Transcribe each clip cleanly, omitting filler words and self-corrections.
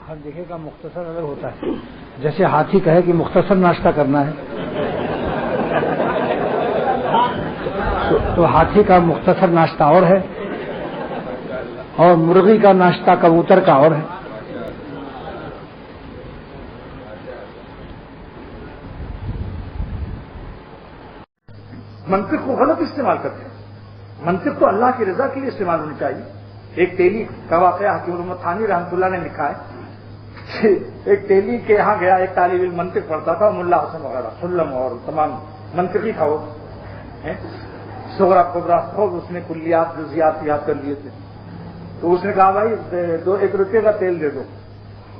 ہر جگہ کا مختصر الگ ہوتا ہے. جیسے ہاتھی کہے کہ مختصر ناشتہ کرنا ہے تو ہاتھی کا مختصر ناشتہ اور ہے اور مرغی کا ناشتہ کبوتر کا اور ہے. منطق کو غلط استعمال کرتے ہیں. منطق تو اللہ کی رضا کے لیے استعمال ہونی چاہیے. ایک تیلی کا واقعہ حکیم محمد تھانوی رحمۃ اللہ نے لکھا ہے. ایک تیلی کے یہاں گیا, ایک طالب علم منطق پڑھتا تھا, ملا حسن وغیرہ سلم اور تمام منطقی تھا وہ, صغرا کبرا خوب اس نے کلیات جزیات یاد کر لیے تھے. تو اس نے کہا بھائی 1 روپے کا تیل دے دو.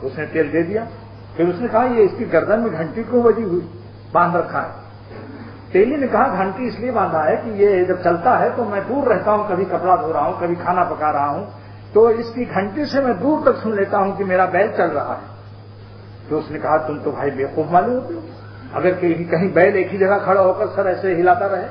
اس نے تیل دے دیا. پھر اس نے کہا یہ اس کی گردن میں گھنٹی کیوں بجی ہوئی باندھ رکھا ہے؟ تیلی نے کہا گھنٹی اس لیے باندھا ہے کہ یہ جب چلتا ہے تو میں دور رہتا ہوں, کبھی کپڑا دھو رہا ہوں, کبھی کھانا پکا رہا ہوں, تو اس کی گھنٹی سے میں دور تک سن لیتا ہوں کہ میرا بیل چل رہا ہے. تو اس نے کہا تم تو بھائی بیوقوف معلوم ہوتے ہو, اگر کہیں بیل ایک ہی جگہ کھڑا ہو کر سر ایسے ہلاتا رہے.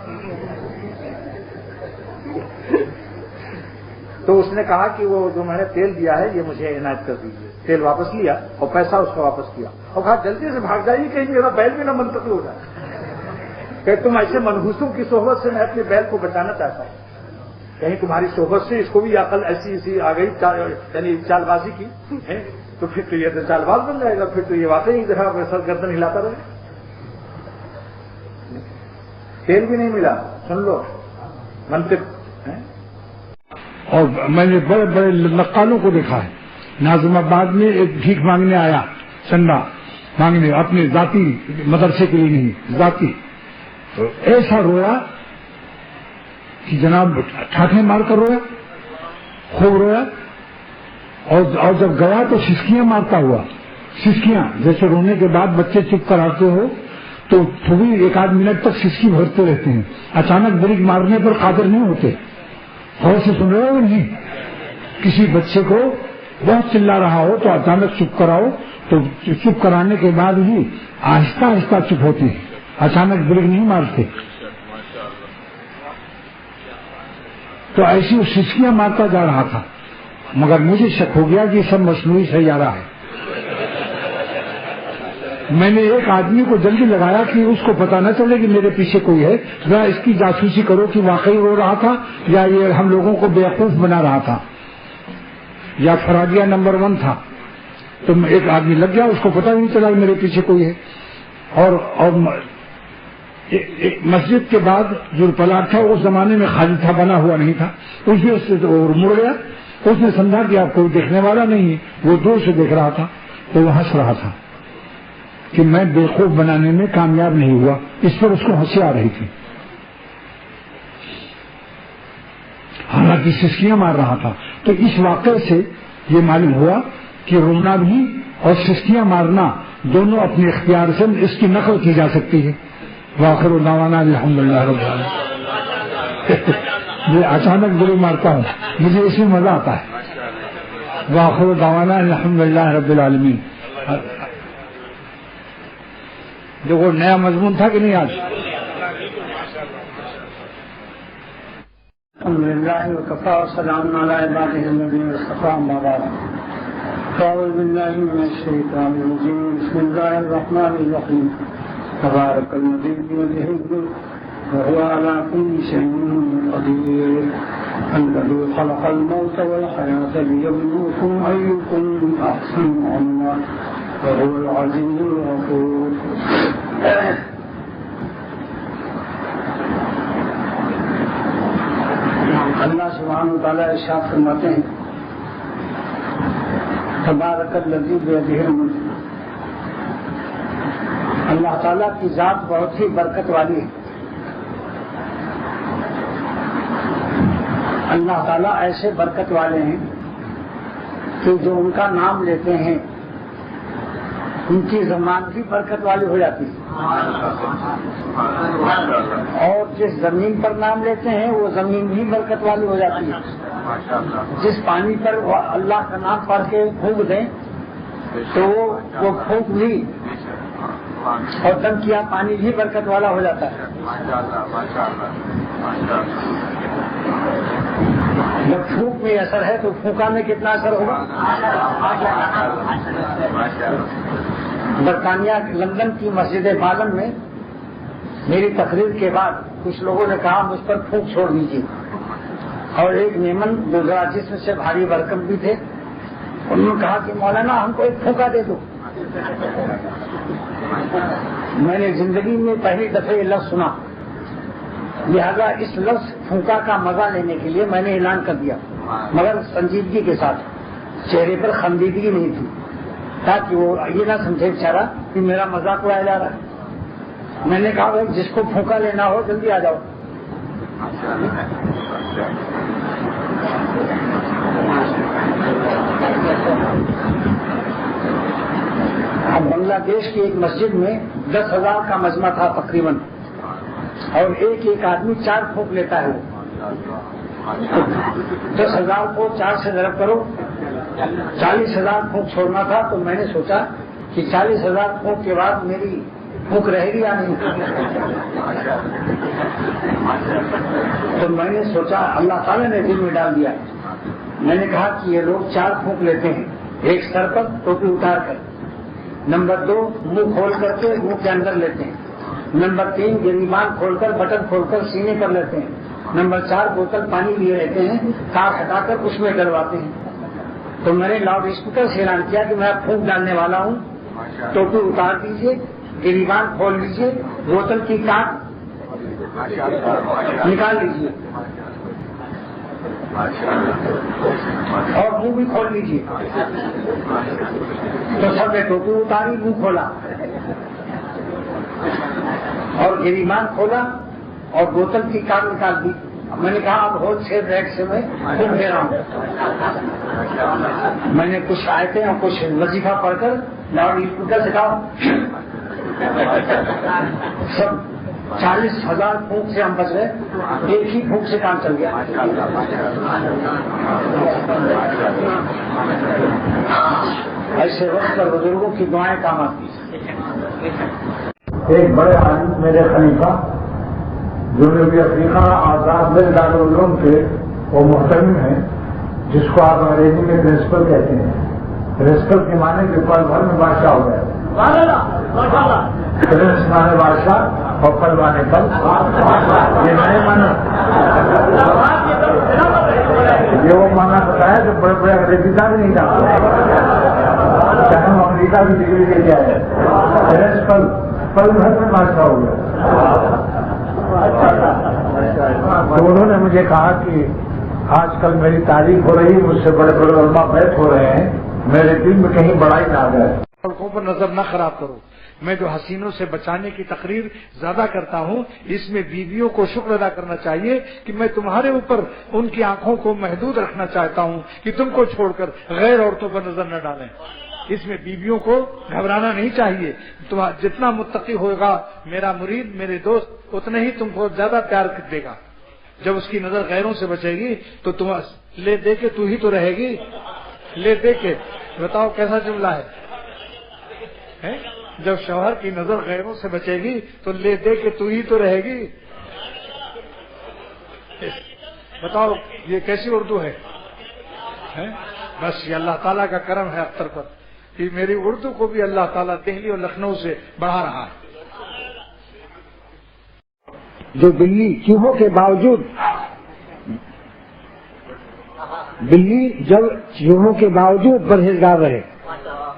تو اس نے کہا کہ وہ جو میں نے تیل دیا ہے یہ مجھے عنایت کر دیجیے. تیل واپس لیا اور پیسہ اس کا واپس کیا اور کہا جلدی سے بھاگ جائیے کہیں میرا بیل بھی نہ منتقل ہو جائے. کہ تم ایسے منحوسوں کی صحبت سے میں اپنے بیل کو بچانا چاہتا ہوں. کہیں تمہاری صحبت سے اس کو بھی عقل ایسی آ گئی, یعنی چال بازی کی ہے, تو پھر تو یہ چال باز بن جائے گا. پھر تو یہ واقعی سر گردن ہلاتا رہے. تیل بھی نہیں ملا, سن لو منطق. اور میں نے بڑے بڑے نقالوں کو دیکھا ہے. ناظم آباد میں ایک بھیک مانگنے آیا, چندہ مانگنے, اپنے ذاتی مدرسے کے لیے نہیں, ذاتی. تو ایسا رویا کہ جناب ٹھاٹھے مار کر رویا, خوب رویا. اور جب گیا تو سسکیاں مارتا ہوا, سسکیاں جیسے رونے کے بعد بچے چپ کر آتے ہو تو تھوڑی 1-8 منٹ تک سسکی بھرتے رہتے ہیں. اچانک بریک مارنے پر قادر نہیں ہوتے. غور سے سن رہے ہو نہیں؟ کسی بچے کو بہت چلا رہا ہو تو اچانک چپ کراؤ, تو چپ کرانے کے بعد ہی آہستہ آہستہ چپ ہوتے ہیں, اچانک بریک نہیں مارتے. تو ایسی وہ سسکیاں مارتا جا رہا تھا, مگر مجھے شک ہو گیا کہ یہ سب مصنوعی سیارہ ہے. میں نے ایک آدمی کو جلدی لگایا کہ اس کو پتا نہ چلے کہ میرے پیچھے کوئی ہے, ذرا اس کی جاسوسی کرو کہ واقعی رو رہا تھا یا یہ ہم لوگوں کو بیوقوف بنا رہا تھا یا فرادیہ نمبر 1 تھا. تو ایک آدمی لگ گیا, اس کو پتا نہیں چلا کہ میرے پیچھے کوئی ہے. اور مسجد کے بعد جو پلاٹ تھا اس زمانے میں خالی تھا, بنا ہوا نہیں تھا. اس میں سے مڑ گیا. اس نے سمجھا کہ آپ کوئی دیکھنے والا نہیں ہے, وہ دور سے دیکھ رہا تھا تو وہ ہنس رہا تھا کہ میں بیوقوف بنانے میں کامیاب نہیں ہوا. اس پر اس کو ہنسی آ رہی تھی, حالانکہ سسکیاں مار رہا تھا. تو اس واقعے سے یہ معلوم ہوا کہ رونا بھی اور سسکیاں مارنا دونوں اپنے اختیار سے اس کی نقل کی جا سکتی ہے. وآخر دعوانا الحمدللہ رب العالمین. میں اچانک گلو مارتا ہوں, مجھے اس میں مزہ آتا ہے. وآخر دعوانا الحمدللہ رب العالمین. دیکھو نیا مضمون تھا کہ نہیں آج. الحمدللہ وکفا وسلام علی عبادہ الذین اصطفی. اما بعد اعوذ باللہ من الشیطان الرجیم. بسم اللہ الرحمن الرحیم. تبارک الذی بیدہ الملک وهو على كل شيء قدير. الذي خلق الموت والحياة ليبلوكم أيكم أحسن عملا وهو العزيز الغفور. اللہ سبحانہ وتعالیٰ ارشاد فرماتے ہیں تبارک الذی بیدہ الملک. اللہ تعالیٰ کی ذات بہت ہی برکت والی ہے. اللہ تعالیٰ ایسے برکت والے ہیں کہ جو ان کا نام لیتے ہیں ان کی زبان بھی برکت والی ہو جاتی ہے, اور جس زمین پر نام لیتے ہیں وہ زمین بھی برکت والی ہو جاتی ہے. جس پانی پر اللہ کا نام پڑھ کے پھونک دیں تو وہ پھونک بھی اور دم کیا پانی بھی برکت والا ہو جاتا ہے. جب پھونک میں اثر ہے تو پھونکا میں کتنا اثر ہوگا؟ برطانیہ لندن کی مسجد بالم میں میری تقریر کے بعد کچھ لوگوں نے کہا مجھ پر پھونک چھوڑ دیجیے، اور ایک میمن جو ذرا جسم سے بھاری بھرکم بھی تھے انہوں نے کہا کہ مولانا ہم کو ایک پھونکا دے دو۔ میں نے زندگی میں پہلی دفعہ یہ لفظ سنا، لہذا اس لفظ پھونکا کا مزہ لینے کے لیے میں نے اعلان کر دیا، مگر سنجیدگی کے ساتھ، چہرے پر خندیدگی نہیں تھی، تاکہ وہ یہ نہ سمجھے بیچارہ کہ میرا مذاق اڑایا جا رہا ہے۔ میں نے کہا بھائی جس کو پھونکا لینا ہو جلدی آ جاؤ۔ اب بنگلہ دیش کی ایک مسجد میں 10,000 کا مجمع تھا تقریباً، اور ایک آدمی 4 پھونک لیتا ہے۔ 10,000 کو 4 سے ضرب کرو، 40,000 پھونک چھوڑنا تھا، تو میں نے سوچا کہ 40,000 پھونک کے بعد میری پھونک رہے گی یا نہیں۔ تو میں نے سوچا، اللہ تعالیٰ نے دل میں ڈال دیا، میں نے کہا کہ یہ لوگ 4 پھونک لیتے ہیں، ایک سر پر ٹوپی اتار کر، نمبر 2 منہ کھول کر کے منہ کے اندر لیتے ہیں، نمبر 3 گریبان کھول کر بٹن کھول کر سینے پر لیتے ہیں، نمبر 4 بوتل پانی لیے رہتے ہیں، تار ہٹا کر اس میں ڈلواتے ہیں۔ تو میں نے لاؤڈ اسپیکر سے اعلان کیا کہ میں پھونک ڈالنے والا ہوں، ٹوپی اتار دیجیے، گریبان کھول لیجیے، بوتل کی کاٹ نکال لیجیے اور منہ بھی کھول لیجیے۔ تو سب نے ٹوپی اتاری، منہ کھولا اور گریبان کھولا اور بوتل کی کاٹ نکال دی۔ میں نے کہا اب ہول سیل ریٹ سے میں پھونک دے رہا ہوں۔ میں نے کچھ آیتیں اور کچھ وظیفہ پڑھ کر لاؤڈ اسپیکر سے کہا، سب 40,000 پھونک سے ہم بچ گئے، ایک ہی پھونک سے کام چل گیا۔ ایسے وقت پر بزرگوں کی دعائیں کام آتی ہیں۔ ایک بڑے عالم میرے خلیفہ جنوبی افریقہ آزاد دارالعلوم کے وہ محترم ہیں، جس کو آپ انگریزی میں پرنسپل کہتے ہیں۔ پرنسپل کے معنی کہ پل بھر میں بادشاہ ہو گیا، پرنس مانے بادشاہ اور پل مانے پل، یہ نئے مانا، یہ وہ مانا بتایا جو بڑے بڑے انگریزی کا بھی نہیں جانتے، چاہے ہم امریکہ کی ڈگری لے کے آئے، پرنسپل پل بھر میں بادشاہ ہو گیا۔ تو انہوں نے مجھے کہا کہ آج کل میری تعریف ہو رہی ہے، مجھ سے بڑے بڑے علماء بیت ہو رہے ہیں، میرے دل میں کہیں بڑائی نہ آ جائے، سڑکوں پر نظر نہ خراب کرو۔ میں جو حسینوں سے بچانے کی تقریر زیادہ کرتا ہوں، اس میں بیویوں کو شکر ادا کرنا چاہیے کہ میں تمہارے اوپر ان کی آنکھوں کو محدود رکھنا چاہتا ہوں کہ تم کو چھوڑ کر غیر عورتوں پر نظر نہ ڈالیں۔ اس میں بیویوں کو گھبرانا نہیں چاہیے، جتنا متقی ہوگا میرا مرید، میرے دوست، اتنا ہی تم کو زیادہ پیار دے گا۔ جب اس کی نظر غیروں سے بچے گی تو تم لے دے کے تو ہی تو رہے گی، لے دے کے بتاؤ کیسا جملہ ہے؟ جب شوہر کی نظر غیروں سے بچے گی تو لے دے کے تو ہی تو رہے گی۔ بتاؤ یہ کیسی اردو ہے؟ بس یہ اللہ تعالیٰ کا کرم ہے اختر پر کہ میری اردو کو بھی اللہ تعالیٰ دہلی اور لکھنؤ سے بڑھا رہا ہے۔ جو بلی چوہوں کے باوجود، بلی جب چوہوں کے باوجود پرہیزگار رہے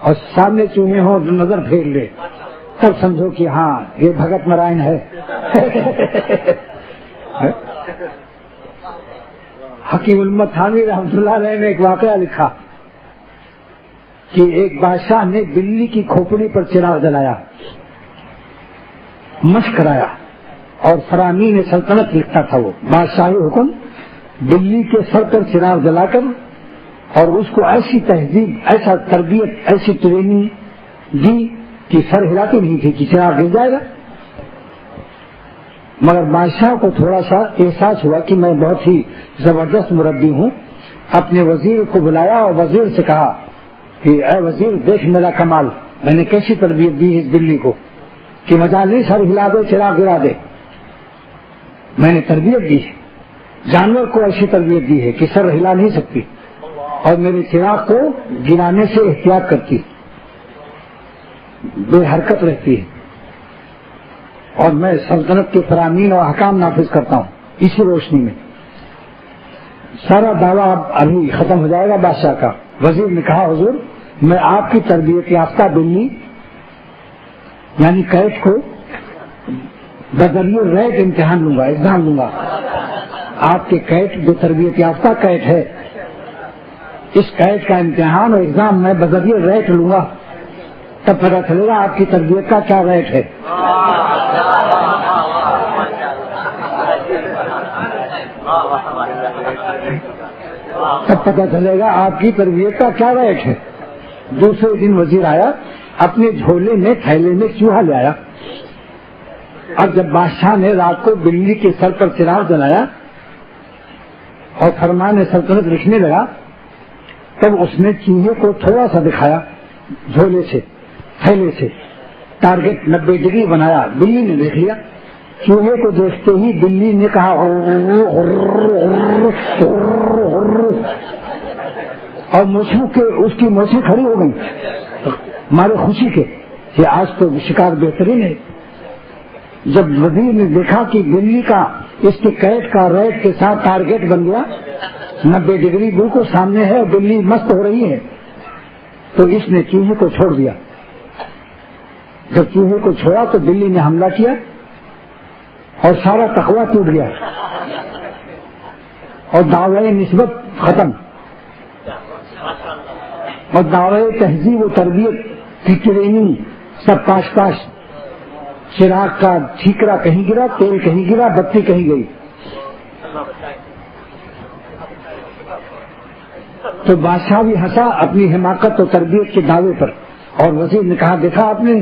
اور سامنے چوہے ہوں تو نظر پھیر لے، تب سمجھو کہ ہاں یہ بھگت نارائن ہے۔ حکیم الامت تھانوی رحمۃ اللہ علیہ نے ایک واقعہ لکھا کہ ایک بادشاہ نے بلی کی کھوپڑی پر چراغ جلایا، مشق کرایا، اور فرامین سلطنت لکھتا تھا وہ بادشاہی حکم، بلی کے سر پر چراغ جلا کر اور اس کو ایسی تہذیب، ایسا تربیت، ایسی ٹریننگ دی کہ سر ہلاتی نہیں تھی کہ چراغ گر جائے گا۔ مگر بادشاہ کو تھوڑا سا احساس ہوا کہ میں بہت ہی زبردست مربی ہوں، اپنے وزیر کو بلایا اور وزیر سے کہا کہ اے وزیر دیکھ میرا کمال، میں نے کیسی تربیت دی اس بلی کو کہ مجال نہیں سر ہلا دے چراغ گرا دے، میں نے تربیت دی۔ جانور کو ایسی تربیت دی ہے کہ سر ہلا نہیں سکتی اور میرے چراغ کو گرانے سے احتیاط کرتی، بے حرکت رہتی ہے، اور میں سلطنت کے فرامین اور احکام نافذ کرتا ہوں۔ اسی روشنی میں سارا دعویٰ ابھی ختم ہو جائے گا بادشاہ کا۔ وزیر نے کہا حضور میں آپ کی تربیت یافتہ بلی یعنی قید کو بذریعہ ریٹ امتحان لوں گا، ایگزام لوں گا۔ آپ کے قید جو تربیت یافتہ قید ہے، اس قید کا امتحان اور ایگزام میں بذریعہ ریٹ لوں گا، تب پتہ چلے گا آپ کی تربیت کا کیا ریٹ ہے۔ تب پتہ چلے گا آپ کی تربیت کا کیا ریٹ ہے۔ دوسرے دن وزیر آیا، اپنے جھولے میں تھیلے میں چوہا لے آیا۔ اب جب بادشاہ نے رات کو بلی کے سر پر چراغ جلایا اور فرمان سلطنت لکھنے لگا، تب اس نے چوہے کو تھوڑا سا دکھایا جھولے سے، تھیلے سے، ٹارگٹ 90 ڈگری بنایا۔ بلی نے دیکھ لیا، چوہے کو دیکھتے ہی بلی نے کہا اور مچھو کے اس کی موچیں کھڑی ہو گئی مارے خوشی کے کہ آج تو شکار بہترین ہے۔ جب وزیر نے دیکھا کہ بلی کا اس کے قید کا ریٹ کے ساتھ ٹارگٹ بن گیا، 90 ڈگری بالکل سامنے ہے اور بلی مست ہو رہی ہے، تو اس نے چوہے کو چھوڑ دیا۔ جب چوہے کو چھوڑا تو بلی نے حملہ کیا اور سارا تقویٰ ٹوٹ گیا اور دعوی نسبت ختم اور دعوی تہذیب و تربیت کی ٹریننگ سب پاش۔ چراغ کا ٹھیکرا کہیں گرا، تیل کہیں گرا، بتی کہیں گئی۔ تو بادشاہ بھی ہنسا اپنی حماقت و تربیت کے دعوے پر، اور وزیر نے کہا دیکھا آپ نے،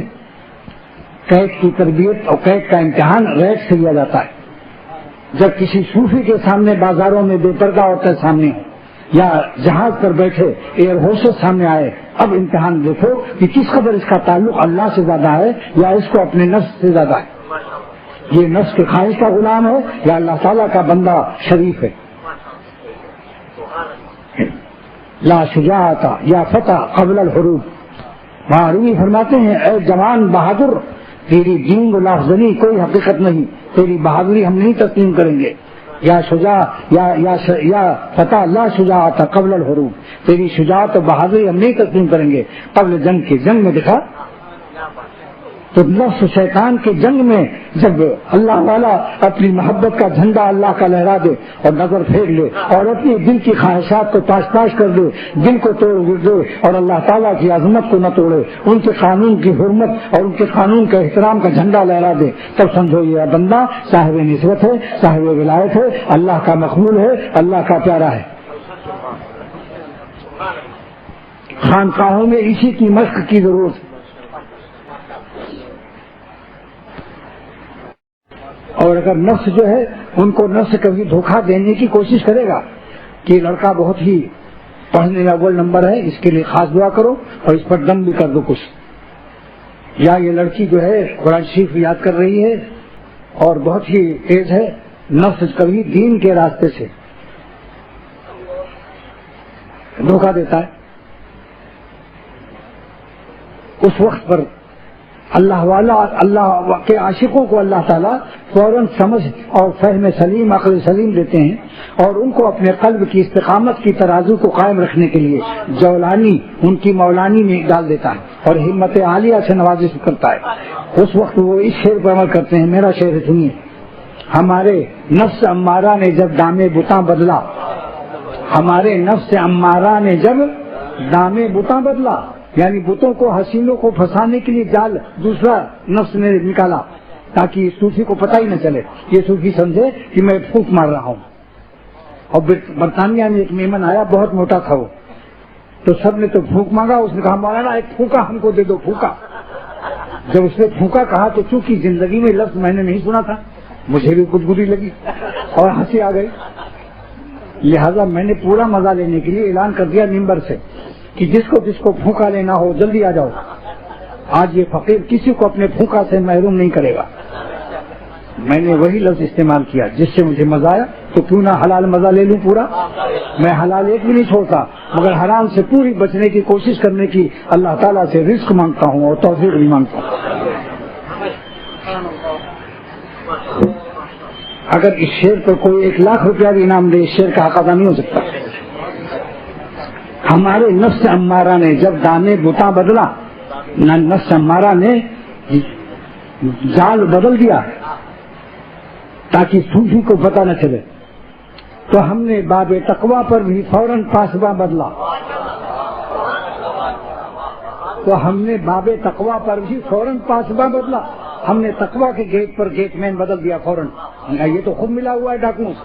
قید کی تربیت اور قید کا امتحان ریٹ سے لیا جاتا ہے۔ جب کسی صوفی کے سامنے بازاروں میں بے پردہ عورتیں سامنے ہوں یا جہاز پر بیٹھے ایئر ہوسٹس سامنے آئے، اب امتحان دیکھو کہ کس قدر اس کا تعلق اللہ سے زیادہ ہے یا اس کو اپنے نفس سے زیادہ ہے، یہ نفس کے خواہش کا غلام ہے یا اللہ تعالیٰ کا بندہ شریف ہے۔ لا شجاعت یا فتح قبل الحروب، معروی فرماتے ہیں اے جوان بہادر، تیری جنگ و لافزنی کوئی حقیقت نہیں، تیری بہادری ہم نہیں تسلیم کریں گے۔ یا شجاع یا فتح لا شجاعت قبل الحروب، تیری شجاعت و بہادری ہم نہیں تسلیم کریں گے قبل جنگ کے۔ جنگ میں دکھا تو نفس شیطان کے جنگ میں جب اللہ والا اپنی محبت کا جھنڈا اللہ کا لہرا دے اور نظر پھیر لے اور اپنی دل کی خواہشات کو تاش کر دے، دل کو توڑ دے اور اللہ تعالیٰ کی عظمت کو نہ توڑے، ان کے قانون کی حرمت اور ان کے قانون کے احترام کا جھنڈا لہرا دے، تب سمجھو یہ بندہ صاحب نسبت ہے، صاحب ولایت ہے، اللہ کا مقبول ہے، اللہ کا پیارا ہے۔ خانقاہوں میں اسی کی مشق کی ضرورت ہے۔ اور اگر نفس جو ہے ان کو نفس کبھی دھوکہ دینے کی کوشش کرے گا کہ لڑکا بہت ہی پڑھنے میں اول نمبر ہے، اس کے لیے خاص دعا کرو اور اس پر دم بھی کر دو کچھ، یا یہ لڑکی جو ہے قرآن شریف یاد کر رہی ہے اور بہت ہی تیز ہے، نفس کبھی دین کے راستے سے دھوکہ دیتا ہے، اس وقت پر اللہ والا اللہ کے عاشقوں کو اللہ تعالیٰ فوراً سمجھ اور فہم سلیم، عقل سلیم دیتے ہیں اور ان کو اپنے قلب کی استقامت کی ترازو کو قائم رکھنے کے لیے جولانی ان کی مولانی میں ڈال دیتا ہے اور ہمت عالیہ سے نوازش کرتا ہے۔ اس وقت وہ اس شعر پر عمل کرتے ہیں، میرا شعر سنیے۔ ہمارے نفس امارہ نے جب دامے بتاں بدلا، ہمارے نفس امارہ نے جب دامے بتاں بدلا، یعنی بتوں کو حسینوں کو پھنسانے کے لیے جال دوسرا نفس نے نکالا تاکہ صوفی کو پتہ ہی نہ چلے، یہ صوفی سمجھے کہ میں پھونک مار رہا ہوں۔ اور برطانیہ میں ایک مہمان آیا، بہت موٹا تھا وہ، تو سب نے تو پھونک مانگا، اس نے کہا مولانا ایک پھونکا ہم کو دے دو، پھونکا۔ جب اس نے پھونکا کہا تو چونکہ زندگی میں لفظ میں نے نہیں سنا تھا، مجھے بھی گدگدی لگی اور ہنسی آ گئی، لہذا میں نے پورا مزہ لینے کے لیے اعلان کر دیا ممبر سے کہ جس کو پھونکا لینا ہو جلدی آ جاؤ، آج یہ فقیر کسی کو اپنے پھونکا سے محروم نہیں کرے گا۔ میں نے وہی لفظ استعمال کیا جس سے مجھے مزہ آیا، تو کیوں نہ حلال مزہ لے لوں پورا. میں حلال ایک بھی نہیں چھوڑتا، مگر حرام سے پوری بچنے کی کوشش کرنے کی اللہ تعالیٰ سے رزق مانگتا ہوں اور توفیق بھی مانگتا ہوں. اگر اس شعر پر کوئی 1,00,000 روپیہ بھی انعام دے، اس شعر کا حق ادا نہیں ہو سکتا. ہمارے نفس امارہ نے جب دانے بتا بدلا، نفس امارہ نے جال بدل دیا تاکہ صوفی کو پتہ نہ چلے، تو ہم نے باب تقویٰ پر بھی فوراً پاسباں بدلا. ہم نے تقویٰ کے گیٹ پر گیٹ مین بدل دیا فوراً. یہ تو خود ملا ہوا ہے ڈاکوؤں سے.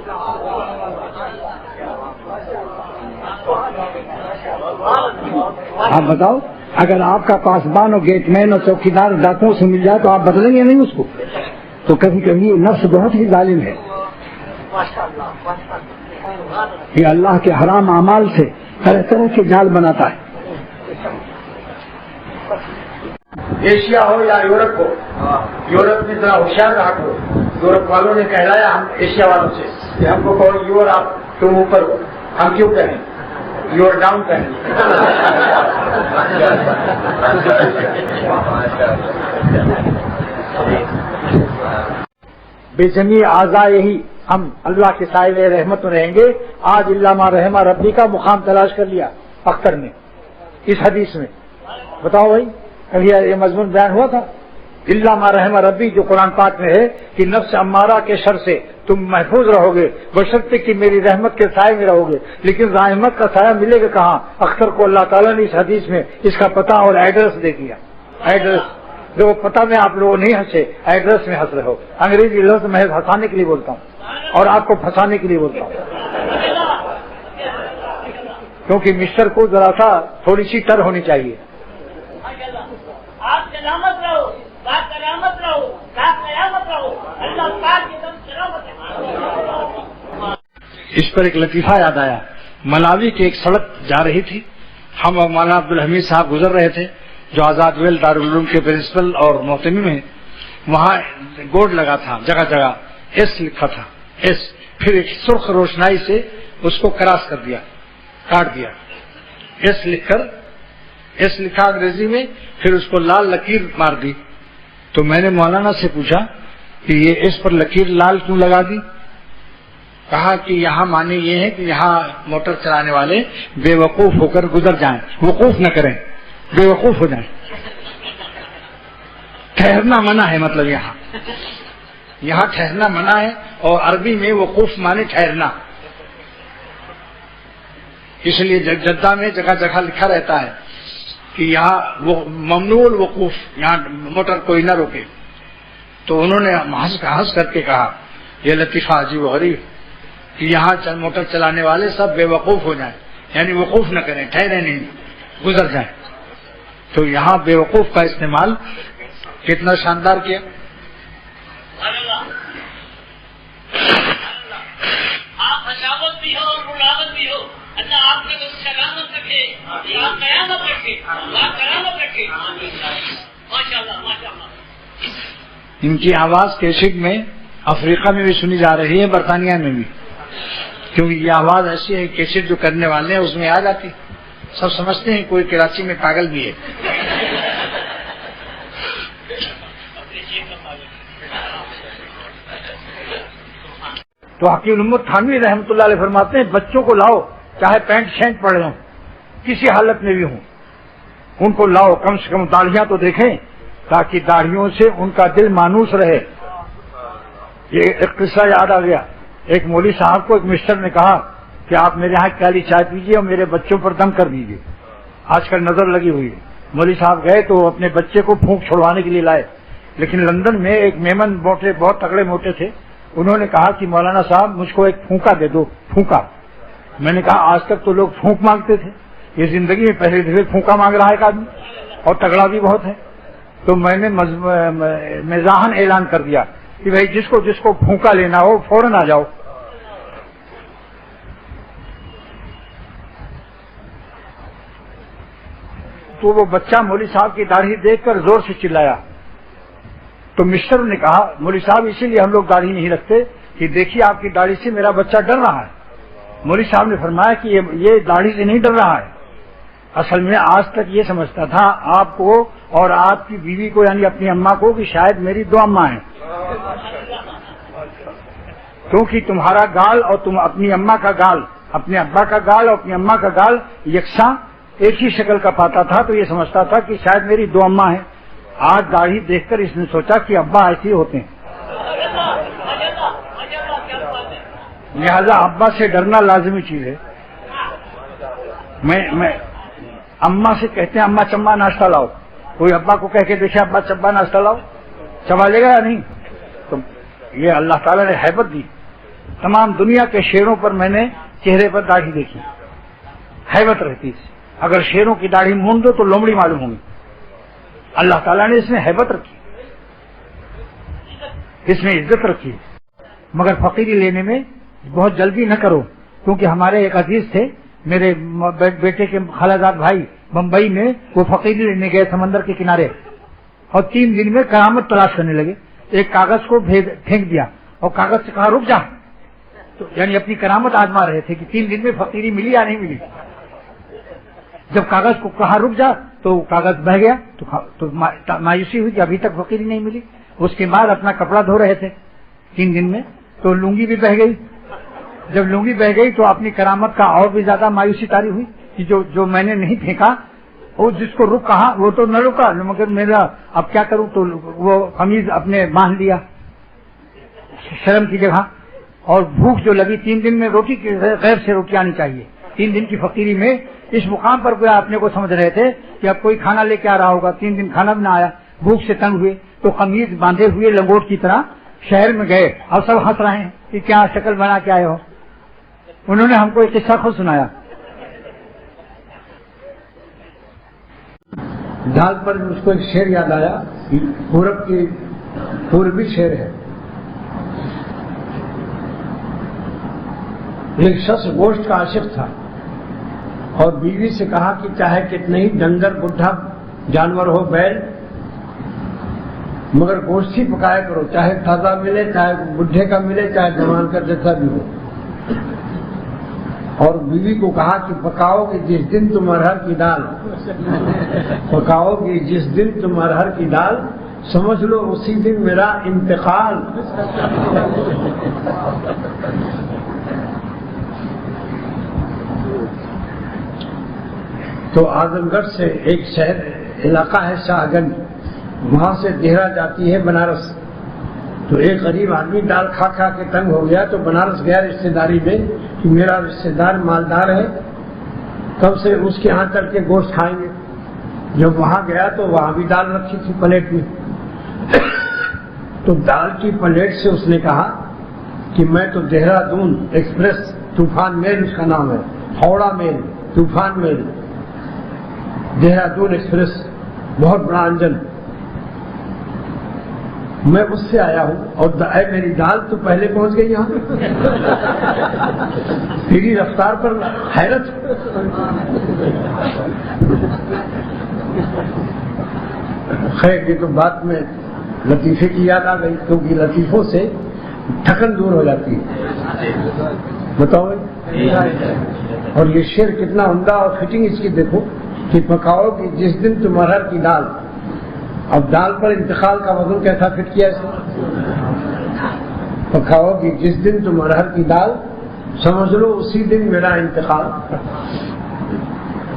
آپ بتاؤ، اگر آپ کا پاسبان اور گیٹ مین اور چوکیدار ڈاکوؤں سے مل جائے تو آپ بدلیں گے نہیں اس کو؟ تو کبھی کبھی یہ نفس بہت ہی ظالم ہے. یہ اللہ کے حرام اعمال سے طرح طرح کے جال بناتا ہے. ایشیا ہو یا یورپ ہو، یورپ میں ذرا ہوشیار رہا کرو. یورپ والوں نے کہلایا ہم ایشیا والوں سے کہ ہم کو کہو یور آپ تم اوپر ہو، ہم کیوں کہیں یور ڈاؤن کہیں. بے جمی اعضائے ہی ہم اللہ کے سائے میں رحمت میں رہیں گے. آج علامہ رحمہ ربی کا مقام تلاش کر لیا اختر نے اس حدیث میں. بتاؤ بھائی، کبھی یہ مضمون بیان ہوا تھا؟ علامہ رحمہ ربی جو قرآن پاک میں ہے کہ نفس امارہ کے شر سے تم محفوظ رہو گے بشرطے کہ میری رحمت کے سائے میں رہو گے. لیکن رحمت کا سایہ ملے گا کہاں؟ اختر کو اللہ تعالیٰ نے اس حدیث میں اس کا پتہ اور ایڈریس دے دیا. ایڈریس جو پتہ میں آپ لوگ نہیں ہنسے، ایڈریس میں ہنس رہے ہو. انگریزی لفظ محض ہنسانے کے لیے بولتا ہوں اور آپ کو پھنسانے کے لیے بولتا ہوں، کیونکہ مسٹر کو ذرا سا تھوڑی سی ٹر ہونی چاہیے. آپ سلامت رہو، سلامت رہو، سلامت رہو، اللہ پاک کی طرف سلامت رہو. اس پر ایک لطیفہ یاد آیا. ملاوی کی ایک سڑک جا رہی تھی، ہم اور مولانا عبدالحمید صاحب گزر رہے تھے جو آزاد ویل دارالعلوم کے پرنسپل اور محتمم ہیں. وہاں بورڈ لگا تھا، جگہ جگہ ایس لکھا تھا، ایس. پھر ایک سرخ روشنائی سے اس کو کراس کر دیا، کاٹ دیا. ایس لکھ کر، ایس لکھا انگریزی میں، پھر اس کو لال لکیر مار دی. تو میں نے مولانا سے پوچھا کہ یہ ایس پر لکیر لال کیوں لگا دی؟ کہا کہ یہاں معنی یہ ہے کہ یہاں موٹر چلانے والے بے وقوف ہو کر گزر جائیں، وقوف نہ کریں، بے وقوف ہو جائیں. ٹھہرنا منع ہے، مطلب یہاں ٹھہرنا منع ہے، اور عربی میں وقوف مانے ٹھہرنا. اس لیے جدہ میں جگہ جگہ لکھا رہتا ہے کہ یہاں ممنوع الوقوف، یہاں موٹر کوئی نہ روکے. تو انہوں نے ہنس کر کے کہا یہ لطیفہ عجیب و غریب کہ یہاں موٹر چلانے والے سب بے وقوف ہو جائیں، یعنی وقوف نہ کریں، ٹھہرے نہیں، گزر جائیں. تو یہاں بے وقوف کا استعمال کتنا شاندار کیا. آپ حشاوت بھی ہو اور ملاوت بھی ہو، اللہ آپ نے سلامت رکھے، اللہ قیامت رکھے، اللہ کرامت رکھے. ماشاء اللہ ماشاء اللہ. ان کی آواز کیسٹ میں افریقہ میں بھی سنی جا رہی ہے، برطانیہ میں بھی، کیونکہ یہ آواز ایسی ہے کیسٹ جو کرنے والے ہیں اس میں آ جاتی. سب سمجھتے ہیں کوئی کراچی میں پاگل بھی ہے. تو حکیم الامت تھانوی رحمۃ اللہ علیہ فرماتے ہیں بچوں کو لاؤ، چاہے پینٹ شینٹ پڑے ہوں، کسی حالت میں بھی ہوں، ان کو لاؤ، کم سے کم داڑھیاں تو دیکھیں تاکہ داڑھیوں سے ان کا دل مانوس رہے. یہ ایک قصہ یاد آ گیا. ایک مولوی صاحب کو ایک مسٹر نے کہا کہ آپ میرے یہاں کالی چائے پیجیے اور میرے بچوں پر دم کر دیجیے، آج کل نظر لگی ہوئی ہے. مولوی صاحب گئے تو اپنے بچے کو پھونک چھڑوانے کے لیے لائے. لیکن لندن میں ایک میمن موٹے، بہت تگڑے موٹے تھے، انہوں نے کہا کہ مولانا صاحب مجھ کو ایک پھونکا دے دو، پھونکا. میں نے کہا آج تک تو لوگ پھونک مانگتے تھے، یہ زندگی میں پہلے دفعہ پھونکا مانگ رہا ہے ایک آدمی، اور تگڑا بھی بہت ہے. تو میں نے مزاحن اعلان کر دیا کہ بھائی جس کو پھونکا لینا ہو فوراً آ جاؤ. تو وہ بچہ مولوی صاحب کی داڑھی دیکھ کر زور سے چلایا تو مسٹر نے کہا مولوی صاحب اسی لیے ہم لوگ داڑھی نہیں رکھتے کہ دیکھیے آپ کی داڑھی سے میرا بچہ ڈر رہا ہے. مولوی صاحب نے فرمایا کہ یہ داڑھی سے نہیں ڈر رہا ہے، اصل میں آج تک یہ سمجھتا تھا آپ کو اور آپ کی بیوی کو یعنی اپنی اماں کو کہ شاید میری دو اماں ہیں، کیونکہ تمہارا گال اور تم اپنی اماں کا گال، اپنے ابا کا گال اور اپنی اماں کا گال یکساں ایک ہی شکل کا پاتا تھا، تو یہ سمجھتا تھا کہ شاید میری دو اماں ہیں. آج داڑھی دیکھ کر اس نے سوچا کہ ابا ایسے ہی ہوتے ہیں، لہذا ابا سے ڈرنا لازمی چیز ہے. میں اماں سے کہتے ہیں اماں چمبا ناشتہ لاؤ، کوئی ابا کو کہہ کے دیکھے ابا چمبا ناشتہ لاؤ، چبا لے گا یا نہیں؟ تو یہ اللہ تعالیٰ نے ہیبت دی. تمام دنیا کے شیروں پر میں نے چہرے پر داڑھی دیکھی، ہیبت رہتی. اگر شیروں کی داڑھی مونڈ دو تو لومڑی معلوم ہوگی. اللہ تعالیٰ نے اس میں ہیبت رکھی، اس میں عزت رکھی. مگر فقیری لینے میں بہت جلدی نہ کرو، کیونکہ ہمارے ایک عزیز تھے، میرے بیٹے کے خالہ بھائی بمبئی میں، وہ فقیری لینے گئے سمندر کے کنارے، اور 3 دن میں کرامت تلاش کرنے لگے. ایک کاغذ کو پھینک دیا اور کاغذ سے کہا رک جا، تو یعنی اپنی کرامت آزما رہے تھے کہ 3 دن میں فقیری ملی یا نہیں ملی. جب کاغذ کو کہا رک جا تو کاغذ بہہ گیا، تو مایوسی ہوئی کہ ابھی تک فقیری نہیں ملی. اس کے بعد اپنا کپڑا دھو رہے تھے 3 دن میں، تو لنگی بھی بہہ گئی. جب لنگی بہ گئی تو اپنی کرامت کا اور بھی زیادہ مایوسی طاری ہوئی کہ جو میں نے نہیں پھینکا، وہ جس کو رک کہا وہ تو نہ رکا، مگر میرا اب کیا کروں، تو وہ قمیض اپنے باندھ لیا شرم کی جگہ. اور بھوک جو لگی 3 دن میں روٹی غیر سے روٹی آنی چاہیے. 3 دن کی فقیری میں اس مقام پر کوئی اپنے کو سمجھ رہے تھے کہ اب کوئی کھانا لے کے آ رہا ہوگا. 3 دن کھانا بھی نہ آیا، بھوک سے تنگ ہوئے تو قمیض باندھے ہوئے لنگوٹ کی طرح شہر میں گئے، اور سب ہنس رہے ہیں کہ کیا شکل بنا کے آئے ہو. انہوں نے ہم کو ایک قصہ خود سنایا. ڈھال پر مجھ کو ایک شعر یاد آیا، پورب کی پوربی شعر ہے. ایک شخص گوشت کا عاشق تھا اور بیوی سے کہا کہ چاہے کتنے ہی ڈنگر بڈھا جانور ہو بیل، مگر گوشت ہی پکایا کرو، چاہے تازہ ملے، چاہے بڈھے کا ملے، چاہے جوان کا جیسا بھی ہو. اور بیوی کو کہا کہ پکاؤ گے جس دن تم ارہر کی دال، پکاؤ گے جس دن تم ارہر کی دال، سمجھ لو اسی دن میرا انتقال. تو اعظم گڑھ سے ایک شہر علاقہ ہے شاہ گنج، وہاں سے دیہرہ جاتی ہے بنارس. تو ایک غریب آدمی دال کھا کھا کے تنگ ہو گیا، تو بنارس گیا رشتے داری میں کہ میرا رشتے دار مالدار ہے، کب سے اس کے یہاں چل کے گوشت کھائیں گے. جب وہاں گیا تو وہاں بھی دال رکھی تھی پلیٹ میں. تو دال کی پلیٹ سے اس نے کہا کہ میں تو دہرادون ایکسپریس، طوفان میل اس کا نام ہے، ہاوڑا میل، طوفان میل، دہرادون ایکسپریس، بہت بڑا انجن، میں اس سے آیا ہوں، اور اے میری دال تو پہلے پہنچ گئی یہاں. تیری رفتار پر حیرت. خیر یہ تو بات میں لطیفے کی یاد آ گئی، کیونکہ لطیفوں سے تھکن دور ہو جاتی ہے. بتاؤ. اور یہ شعر کتنا عمدہ اور فٹنگ اس کی دیکھو کہ پکاؤ کہ جس دن تم ارہر کی دال. اب دال پر انتقال کا وزن کیسا فٹ کیا اس نے؟ پکاؤ کہ جس دن تم ارہر کی دال، سمجھ لو اسی دن میرا انتقال.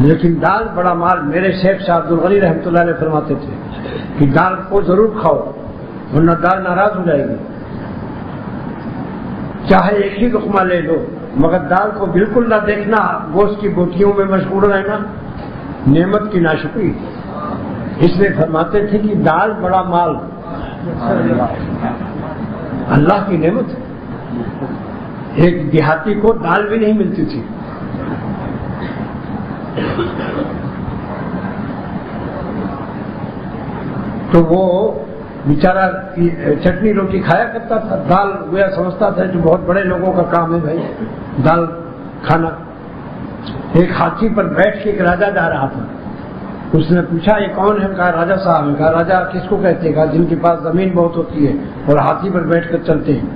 لیکن دال بڑا مال. میرے شیخ شاہ عبد الغنی رحمۃ اللہ علیہ فرماتے تھے کہ دال کو ضرور کھاؤ ورنہ دال ناراض ہو جائے گی. چاہے ایک ہی لقمہ لے لو، مگر دال کو بالکل نہ دیکھنا، گوشت کی بوٹیوں میں مشغول رہنا، نعمت کی ناشکری. اس لیے فرماتے تھے کہ دال بڑا مال، اللہ کی نعمت. ایک دیہاتی کو دال بھی نہیں ملتی تھی. تو وہ بیچارہ چٹنی روٹی کھایا کرتا تھا، دال گویا سمجھتا تھا جو بہت بڑے لوگوں کا کام ہے بھائی دال کھانا. ایک ہاتھی پر بیٹھ کے ایک راجا جا رہا تھا، اس نے پوچھا یہ کون ہے؟ کہا راجا صاحب ہے۔ کہا راجا کس کو کہتے ہیں؟ کہا جن کے پاس زمین بہت ہوتی ہے اور ہاتھی پر بیٹھ کر چلتے ہیں۔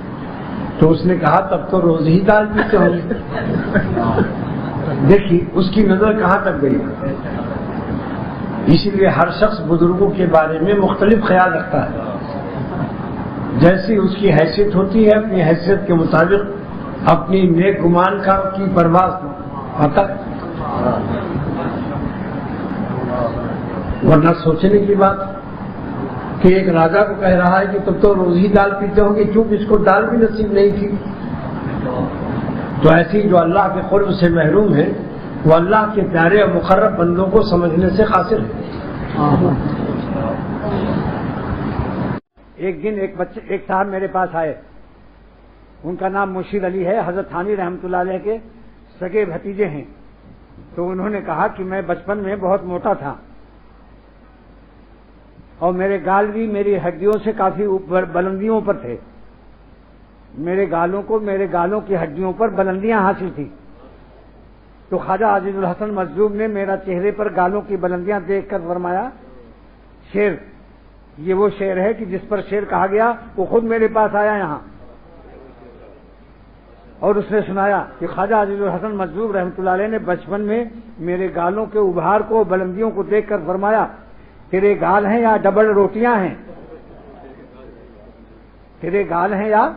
تو اس نے کہا تب تو روز ہی دال پیتے ہوں گے۔ دیکھیے اس کی نظر کہاں تک گئی۔ اسی لیے ہر شخص بزرگوں کے بارے میں مختلف خیال رکھتا ہے، جیسی اس کی حیثیت ہوتی ہے اپنی حیثیت کے مطابق اپنی نیک گمان کی پرواز آتا، ورنہ سوچنے کی بات کہ ایک راجا کو کہہ رہا ہے کہ تب تو روز ہی دال پیتے ہوں گے، کیونکہ اس کو دال بھی نصیب نہیں تھی۔ تو ایسی جو اللہ کے قرب سے محروم ہے وہ اللہ کے پیارے اور مقرب بندوں کو سمجھنے سے قاصر ہے۔ ایک دن ایک صاحب میرے پاس آئے، ان کا نام مشیر علی ہے، حضرت تھانوی رحمۃ اللہ علیہ کے سگے بھتیجے ہیں۔ تو انہوں نے کہا کہ میں بچپن میں بہت موٹا تھا اور میرے گال بھی میری ہڈیوں سے کافی بلندیوں پر تھے، میرے گالوں کی ہڈیوں پر بلندیاں حاصل تھی۔ تو خواجہ عزیز الحسن مجذوب نے میرا چہرے پر گالوں کی بلندیاں دیکھ کر فرمایا شیر، یہ وہ شیر ہے کہ جس پر شیر کہا گیا وہ خود میرے پاس آیا یہاں، اور اس نے سنایا کہ خواجہ عزیز الحسن مجذوب رحمۃ اللہ علیہ نے بچپن میں میرے گالوں کے ابھار کو بلندیوں کو دیکھ کر فرمایا تیرے گال ہیں یا ڈبل روٹیاں ہیں؟ تیرے گال ہیں یا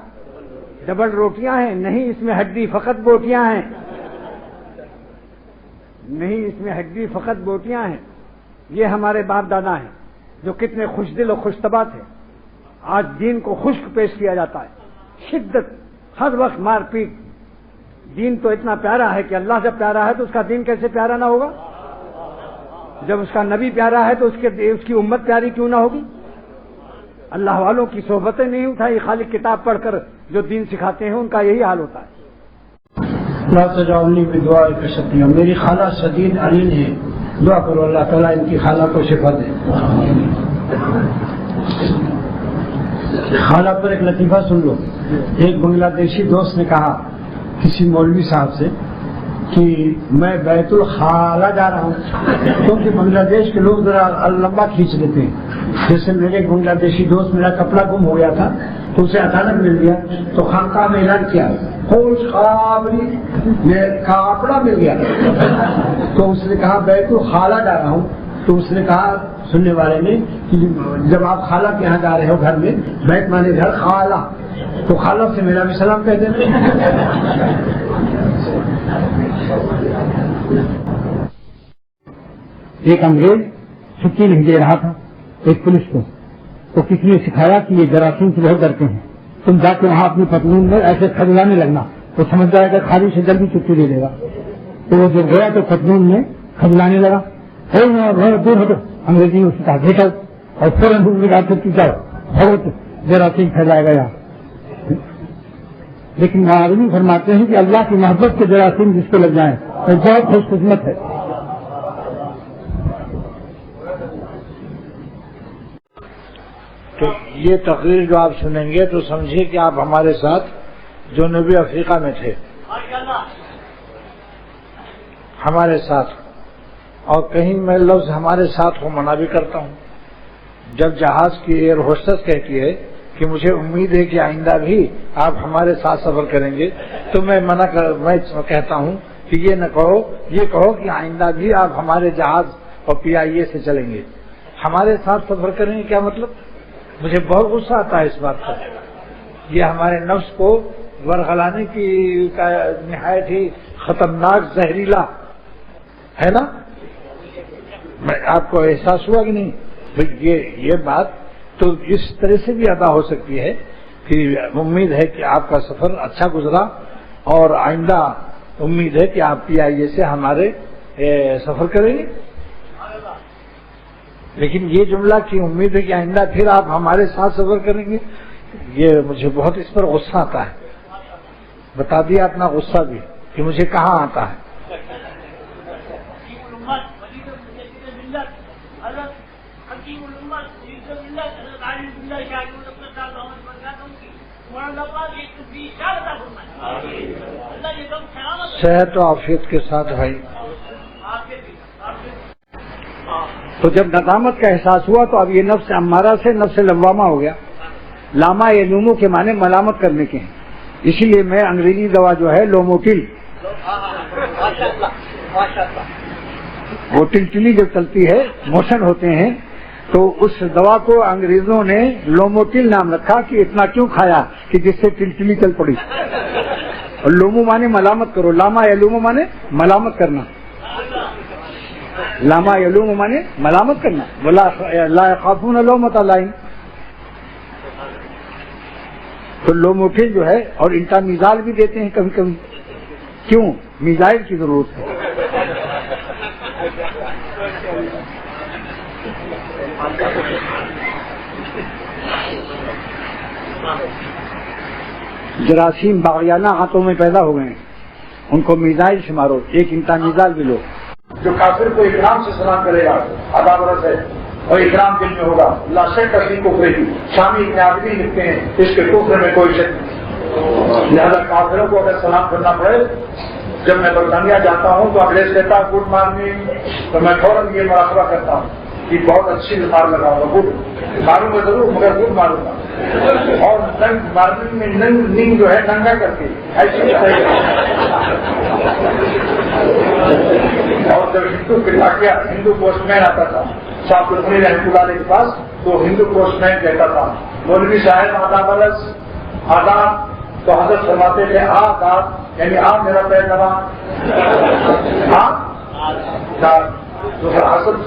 ڈبل روٹیاں ہیں؟ نہیں، اس میں ہڈی فقط بوٹیاں ہیں، نہیں اس میں ہڈی فقط بوٹیاں ہیں۔ یہ ہمارے باپ دادا ہیں جو کتنے خوش دل اور خوش طبع تھے۔ آج دین کو خشک پیش کیا جاتا ہے، شدت، ہر وقت مار پیٹ۔ دین تو اتنا پیارا ہے کہ اللہ جب پیارا ہے تو اس کا دین کیسے پیارا نہ ہوگا؟ جب اس کا نبی پیارا ہے تو اس کی امت پیاری کیوں نہ ہوگی؟ اللہ والوں کی صحبتیں نہیں اٹھائی، خالی کتاب پڑھ کر جو دین سکھاتے ہیں ان کا یہی حال ہوتا ہے۔ لا تجاؤنی بدعاء کشتیاں، میری خالہ شدید علیم ہے، دعا کرو اللہ تعالیٰ ان کی خالہ کو شفا دے۔ خالہ پر ایک لطیفہ سن لو۔ ایک بنگلہ دیشی دوست نے کہا کسی مولوی صاحب سے کہ میں بیت الخالہ جا رہا ہوں، کیونکہ بنگلہ دیش کے لوگ ذرا لمبا کھینچ لیتے ہیں۔ جیسے میرے ایک بنگلہ دیشی دوست، میرا کپڑا گم ہو گیا تھا تو اسے اچانک مل گیا، تو خانقاہ میں اعلان کیا خوش خبری کپڑا مل گیا، تو اس نے کہا بیت الخالہ جا رہا ہوں۔ تو اس نے کہا سننے والے نے کہ جب آپ خالہ کے یہاں جا رہے ہو گھر میں، بیت مانے گھر، خالہ تو خالہ سے میرا بھی سلام کہہ دینا۔ ایک انگریز چھٹی نہیں دے رہا تھا ایک پولیس کو، تو کسی نے سکھایا کہ یہ جراثیم سے بہت ڈرتے ہیں، تم جا کے وہاں اپنی پتلون میں ایسے کھجلانے لگنا، تو سمجھ جائے گا خالی سے جلدی چھٹی دے دے گا۔ تو وہ جب گیا تو پتلون میں کھجلانے لگا، دور ہٹو، انگریزی نے اس کا گھیٹا اور فوراً چھٹی جاؤ، بہت جراثیم پھیلائے گا یہاں۔ لیکن معاونی فرماتے ہیں کہ اللہ کی محبت کے جراثیم جس کو لگ جائیں وہ بہت خوش قسمت ہے۔ تو یہ تقریر جو آپ سنیں گے تو سمجھیے کہ آپ ہمارے ساتھ جنوبی افریقہ میں تھے، ہمارے ساتھ، اور کہیں میں لفظ ہمارے ساتھ کو منع بھی کرتا ہوں۔ جب جہاز کی ایئر ہوسٹس کہتی ہے کہ مجھے امید ہے کہ آئندہ بھی آپ ہمارے ساتھ سفر کریں گے، تو میں میں کہتا ہوں کہ یہ نہ کہو، یہ کہو کہ آئندہ بھی آپ ہمارے جہاز اور PIA سے چلیں گے، ہمارے ساتھ سفر کریں گے۔ کیا مطلب؟ مجھے بہت غصہ آتا ہے اس بات کا۔ یہ ہمارے نفس کو ورغلانے کی نہایت ہی خطرناک زہریلا ہے نا۔ آپ کو احساس ہوا کہ نہیں؟ یہ بات تو اس طرح سے بھی ادا ہو سکتی ہے کہ امید ہے کہ آپ کا سفر اچھا گزرا اور آئندہ امید ہے کہ آپ PIA سے ہمارے سفر کریں گے، لیکن یہ جملہ کی امید ہے کہ آئندہ پھر آپ ہمارے ساتھ سفر کریں گے، یہ مجھے بہت اس پر غصہ آتا ہے۔ بتا دیا اپنا غصہ بھی کہ مجھے کہاں آتا ہے۔ صحت و عافیت کے ساتھ بھائی۔ تو جب ندامت کا احساس ہوا تو اب یہ نفس امارہ سے نفس لوامہ ہو گیا. لاما یلومو کے معنی ملامت کرنے کے ہیں. اسی لیے میں انگریزی دوا جو ہے لوموٹل، وہ ٹلٹلی جب چلتی ہے، موشن ہوتے ہیں، تو اس دوا کو انگریزوں نے لوموٹل نام رکھا کہ اتنا کیوں کھایا کہ جس سے ٹلٹلی چل پڑی. اور لومو مانے ملامت کرو، لاما یلومو مانے ملامت کرنا، لاما یلومو مانے ملامت کرنا. لا یخافون لومۃ لائم. تو لوموٹل جو ہے، اور انٹا میزال بھی دیتے ہیں کبھی کبھی. کیوں؟ میزائل کی ضرورت ہے. جراثیم باغیانہ ہاتھوں میں پیدا ہو گئے ہیں، ان کو میزائل سے مارو. ایک انٹا میزال بھی لو. جو کافر کو اکرام سے سلام کرے گا عذاب رس ہے، اور اکرام دل میں ہوگا. اللہ شک کرتی کو کرے گی. شامی ابن عابدی لکھتے ہیں اس کے کفر میں کوئی شک نہیں. لہٰذا کافروں کو اگر سلام کرنا پڑے، جب میں برطانیہ جاتا ہوں تو انگریز کہتا ہے گڈ مارننگ، تو میں فوراً یہ مراقبہ کرتا ہوں کہ بہت اچھی مار لگاؤں گا. گڈ ماروں گا ضرور، مگر گڈ ماروں گا. اور مارننگ میں ننگ جو ہے ننگا کر کے ایسی. اور جب ہندو پٹاخیا ہندو پوسٹ مین آتا تھا شاہ پتنی رحمۃ اللہ علیہ کے پاس، تو ہندو پوسٹ مین کہتا تھا مولوی صاحب آداب، تو حضرت فرماتے تھے آداب یعنی آپ میرا پیر دبا. حضرت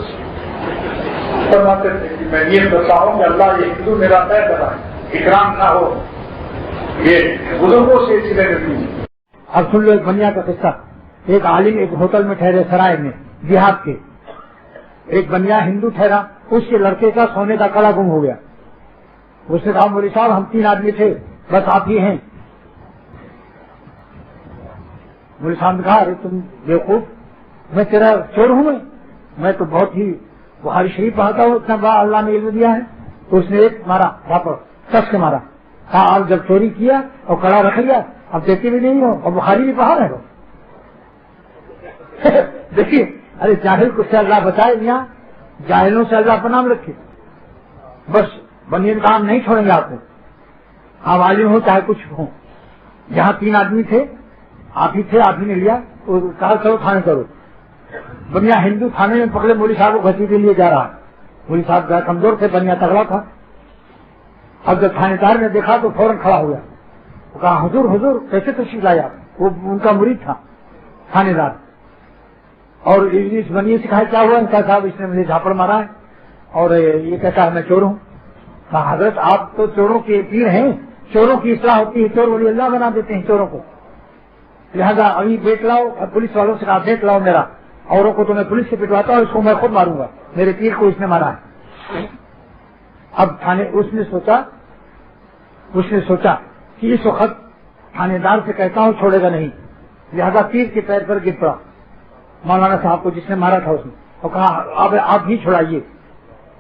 فرماتے تھے کہ میں یہ بتا ہوں کہ اللہ یہ ہندو میرا پیر دبائے، اکرام نہ ہو. یہ بزرگوں سے سلے ملتی ہے. اب سن لو ایک بنیا کا قصہ. ایک عالم ایک ہوٹل میں ٹھہرے سرائے میں دیہات کے. ایک بنیا ہندو ٹھہرا، اس کے لڑکے کا سونے کا کڑا گم ہو گیا. اس نے کہا مولوی صاحب ہم 3 آدمی تھے، بس آپ ہی ہیں. مولوی صاحب نے کہا ارے تم بیوقوف، میں تیرا چور ہوں. میں تو بہت ہی بخاری شریف پڑھتا ہوں، اتنا بڑا اللہ نے علم دیا ہے. تو اس نے ایک مارا واپس، کس کے مارا. کہا آپ جب چوری کیا اور کڑا رکھ لیا، اب دیتے بھی نہیں ہو اور بخاری بھی پڑھا رہے ہو. دیکھیے ارے جاہل کو سے اللہ بچائے، یہاں جاہلوں سے اللہ پناہ رکھے. بس بنیاد کام نہیں چھوڑیں گے آپ کو، آپ عالم ہو چاہے کچھ ہو. یہاں 3 آدمی تھے، آپ ہی تھے، آپ ہی نے لیا. کہا چلو تھانے کرو. بنیا ہندو تھانے میں پکڑے، مولوی صاحب کو گھسیٹے لیے جا رہا. مولوی صاحب ذرا کمزور تھے، بنیا تگڑا تھا. اب جب تھانے دار نے دیکھا تو فوراً کھڑا ہو گیا. کہا حضور حضور کیسے تشریف لایا؟ وہ ان کا مرید تھا تھانے دار. اور اس بنیے سے کہا کیا ہوا؟ ان کا صاحب اس نے مجھے جھاپڑ مارا ہے اور یہ کہتا ہے میں چور ہوں. کہا حضرت آپ تو چوروں کے پیر ہیں، چوروں کی اصلاح ہوتی ہے، چور ولی اللہ بنا دیتے ہیں چوروں کو. لہذا ابھی بیٹ لاؤ. پولیس والوں سے کہا بیٹ لاؤ میرا، اوروں کو تو میں پولیس سے پٹواتا ہوں، اس کو میں خود ماروں گا، میرے پیر کو اس نے مارا ہے. اب تھانے اس نے سوچا کہ اس وقت تھانے دار سے کہتا ہوں چھوڑے گا نہیں. لہذا پیر کے پیر پر گر پڑا مولانا صاحب کو جس نے مارا تھا اس نے، اور کہا آپ ہی چھڑائیے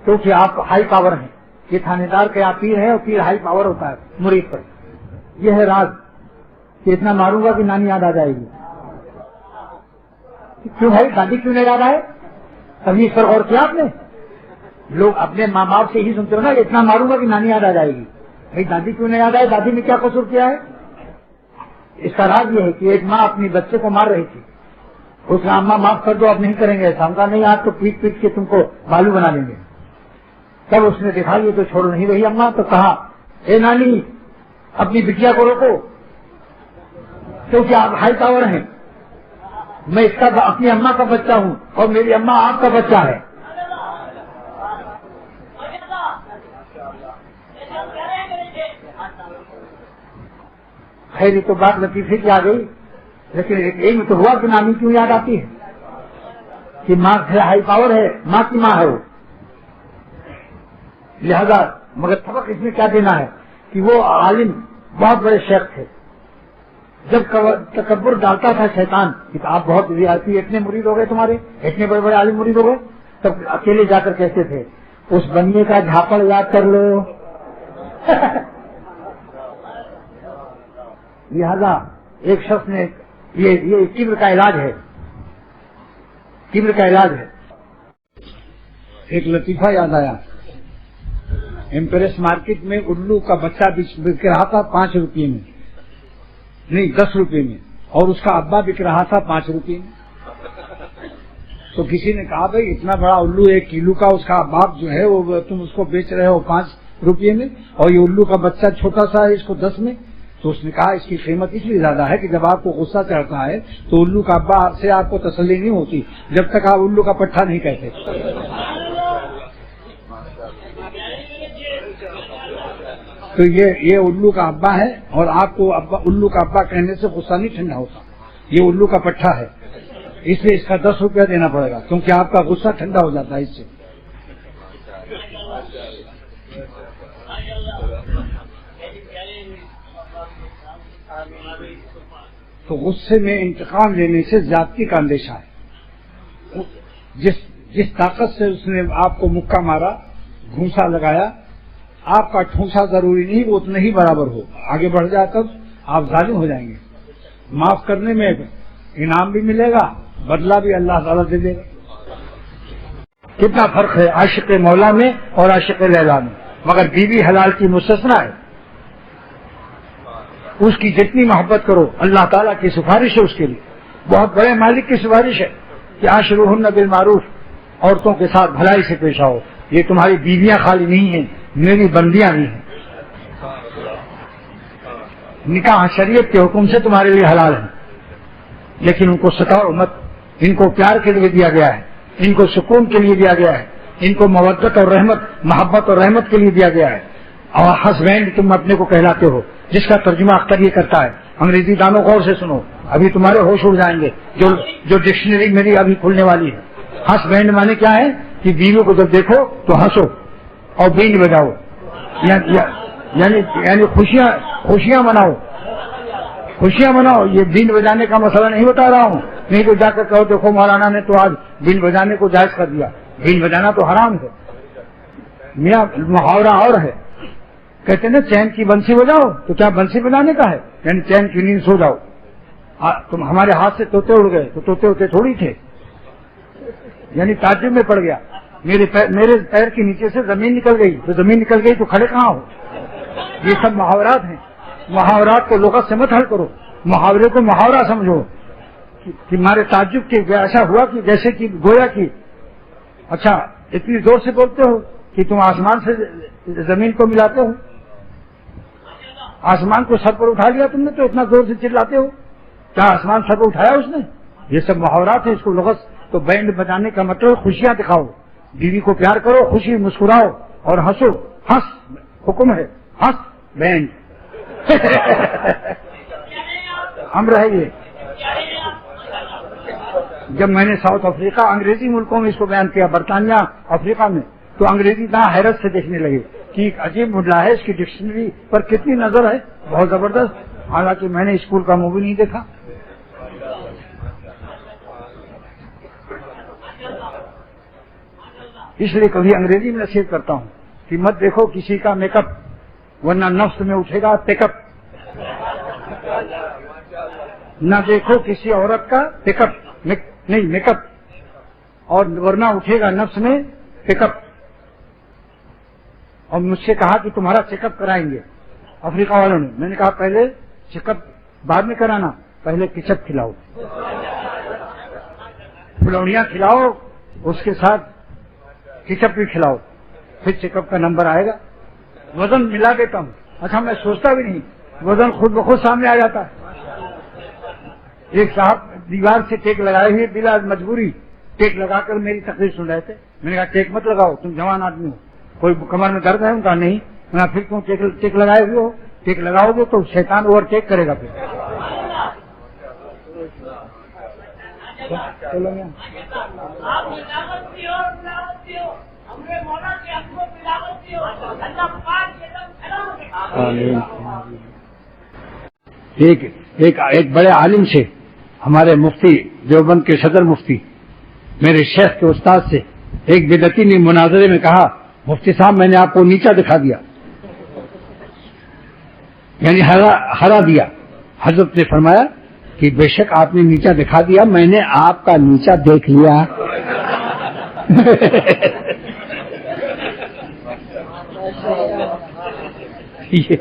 کیونکہ آپ ہائی پاور ہیں. یہ تھانے دار کے آپ پیر ہیں اور پیر ہائی پاور ہوتا ہے مرید پر. یہ ہے راز کہ اتنا ماروں گا کہ نانی یاد آ جائے گی. کیوں ہے دادی کیوں نہیں یاد آئے؟ کبھی اس پر غور کیا آپ نے؟ لوگ اپنے ماں باپ سے ہی سنتے ہو نا کہ اتنا ماروں گا کہ نانی یاد آ جائے گی. بھائی دادی کیوں نہیں یاد آئے؟ دادی نے کیا قصور کیا ہے؟ اس کا راز یہ ہے کہ ایک ماں اپنی بچے کو مار رہی تھی. اس نے اماں معاف کر دو اب نہیں کریں گے ایسا. ہم کہا نہیں آج تو پیٹ پیٹ کے تم کو بالو بنا لیں گے. تب اس نے دیکھا یہ تو چھوڑ نہیں رہی اماں، تو کہا اے نانی اپنی بٹیا کو روکو کیونکہ آپ ہائی پاور ہیں. میں اس کا اپنی اماں کا بچہ ہوں اور میری اماں آپ کا بچہ ہے. خیر یہ تو بات لطیفے کی آ گئی، لیکن ایک علم تو ہوا کہ نانی کیوں یاد آتی ہے کہ ماں سے ہائی پاور ہے، ماں کی ماں ہے وہ. لہذا مگر سبق اس میں کیا دینا ہے کہ وہ عالم بہت بڑے شیخ تھے. جب تکبر ڈالتا تھا شیطان کہ آپ بہت ویآئی اتنے مرید ہو گئے، تمہارے اتنے بڑے بڑے عالم مرید ہو گئے، تب اکیلے جا کر کہتے تھے اس بنیے کا جھاپڑ یاد کر لو. لہذا ایک شخص نے یہ کبر کا علاج ہے، کبر کا علاج ہے. ایک لطیفہ یاد آیا. ایمپریس مارکیٹ میں الو کا بچہ بک رہا تھا 5 روپے میں, نہیں 10 روپے میں, اور اس کا ابا بک رہا تھا 5 روپے میں. تو کسی نے کہا بھائی اتنا بڑا الو 1 کلو کا, اس کا باپ جو ہے وہ تم اس کو بیچ رہے ہو 5 روپے میں, اور یہ الو کا بچہ چھوٹا سا ہے اس کو 10 میں. تو اس نے کہا اس کی قیمت اس لیے زیادہ ہے کہ جب آپ کو غصہ چڑھتا ہے تو الو کا ابا سے آپ کو تسلی نہیں ہوتی جب تک آپ الو کا پٹھا نہیں کہتے. تو یہ الو کا ابا ہے, اور آپ کو الو کا ابا کہنے سے غصہ نہیں ٹھنڈا ہوتا. یہ الو کا پٹھا ہے, اس لیے اس کا 10 روپیہ دینا پڑے گا, کیونکہ آپ کا غصہ ٹھنڈا ہو جاتا ہے اس سے. تو غصے میں انتقام لینے سے زیادتی کا اندیشہ ہے. جس طاقت سے اس نے آپ کو مکہ مارا, گھونسا لگایا, آپ کا ٹھونسا ضروری نہیں وہ اتنا ہی برابر ہو, آگے بڑھ جائے تب آپ ظالم ہو جائیں گے. معاف کرنے میں انعام بھی ملے گا, بدلہ بھی اللہ تعالیٰ دے دے گا. کتنا فرق ہے عاشق مولا میں اور عاشق لیلا میں, مگر بیوی حلال کی مستثنا ہے. اس کی جتنی محبت کرو اللہ تعالیٰ کی سفارش ہے اس کے لیے, بہت بڑے مالک کی سفارش ہے کہ عاشروہن بالمعروف, عورتوں کے ساتھ بھلائی سے پیش آؤ. یہ تمہاری بیویاں خالی نہیں ہیں, میری بندیاں بھی ہیں. نکاح شریعت کے حکم سے تمہارے لیے حلال ہے, لیکن ان کو ستاؤ مت. ان کو پیار کے لیے دیا گیا ہے, ان کو سکون کے لیے دیا گیا ہے, ان کو مودت اور رحمت, محبت اور رحمت کے لیے دیا گیا ہے. اور ہسبینڈ تم اپنے کو کہلاتے ہو, جس کا ترجمہ اختر یہ کرتا ہے. انگریزی دانوں غور سے سنو, ابھی تمہارے ہوش اڑ جائیں گے. جو ڈکشنری میری ابھی کھلنے والی ہے. ہسبینڈ مانے کیا ہے کہ بیوی کو جب دیکھو تو ہنسو اور بینڈ بجاؤ, یعنی خوشیاں مناؤ, خوشیاں مناؤ. یہ بینڈ بجانے کا مسئلہ نہیں بتا رہا ہوں, نہیں تو جا کر کہو دیکھو مولانا نے تو آج بینڈ بجانے کو جائز کر دیا. بینڈ بجانا تو حرام ہے. میاں محاورہ اور ہے, کہتے ہیں نا چین کی بنسی بجاؤ, تو کیا بنسی بجانے کا ہے, یعنی چین کی نیند سو جاؤ. تم ہمارے ہاتھ سے طوطے اڑ گئے تو طوطے ہوتے تھوڑی تھے, یعنی تعجب میں پڑ گیا. میرے پیر کے نیچے سے زمین نکل گئی, تو زمین نکل گئی تو کھڑے کہاں ہو. یہ سب محاورات ہیں. محاورات کو لغت سے مت حل کرو, محاورے کو محاورہ سمجھو. کہ تمہارے تعجب کے ایسا ہوا کہ جیسے کہ گویا کی اچھا اتنی زور سے بولتے ہو کہ تم آسمان سے زمین کو ملاتے ہو. آسمان کو سر پر اٹھا لیا تم نے تو اتنا زور سے چلاتے ہو, کیا آسمان سر پر اٹھایا اس نے؟ یہ سب محاورات ہیں. اس کو لغت تو بینڈ بجانے کا مطلب خوشیاں دکھاؤ, بیوی کو پیار کرو, خوشی مسکراؤ اور ہنسو. ہنس حکم ہے, ہنس بینڈ امر ہے یہ. جب میں نے ساؤتھ افریقہ انگریزی ملکوں میں اس کو بیان کیا, برطانیہ افریقہ میں, تو انگریزی نہ حیرت سے دیکھنے لگے کہ ایک عجیب مدعا ہے, اس کی ڈکشنری پر کتنی نظر ہے, بہت زبردست. حالانکہ میں نے اسکول کا مووی نہیں دیکھا. اس لیے کبھی انگریزی میں نصیحت کرتا ہوں کہ مت دیکھو کسی کا میک اپ, ورنہ نفس میں اٹھے گا پیک اپ. نہ دیکھو کسی عورت کا پیک اپ, نہیں میک اپ, اور ورنہ اٹھے گا نفس میں پیک اپ. اور مجھ سے کہا کہ تمہارا چیک اپ کرائیں گے افریقہ والوں نے. میں نے کہا پہلے چیک اپ بعد میں کرانا, پہلے کچپ کھلاؤ, پھلوڑیاں کھلاؤ, اس کے ساتھ کچپ بھی کھلاؤ, پھر چیک اپ کا نمبر آئے گا. وزن ملا دیتا ہوں. اچھا میں سوچتا بھی نہیں, وزن خود بخود سامنے آ جاتا ہے. ایک صاحب دیوار سے ٹیک لگائے ہوئے بلا مجبوری ٹیک لگا کر میری تقریر سن رہے تھے. میں نے کہا ٹیک مت لگاؤ, تم جوان آدمی ہو, کوئی کمر میں درد ہے؟ ان کا نہیں. میں پھر کیوں ٹیک لگائے ہوئے ہو؟ ٹیک لگاؤ گے تو شیطان اوور ٹیک کرے گا. پھر ایک بڑے عالم سے, ہمارے مفتی دیوبند کے صدر مفتی, میرے شیخ کے استاد سے ایک بدعتی نے مناظرے میں کہا, مفتی صاحب میں نے آپ کو نیچا دکھا دیا, یعنی ہرا دیا. حضرت نے فرمایا کہ بے شک آپ نے نیچا دکھا دیا, میں نے آپ کا نیچا دیکھ لیا. یہ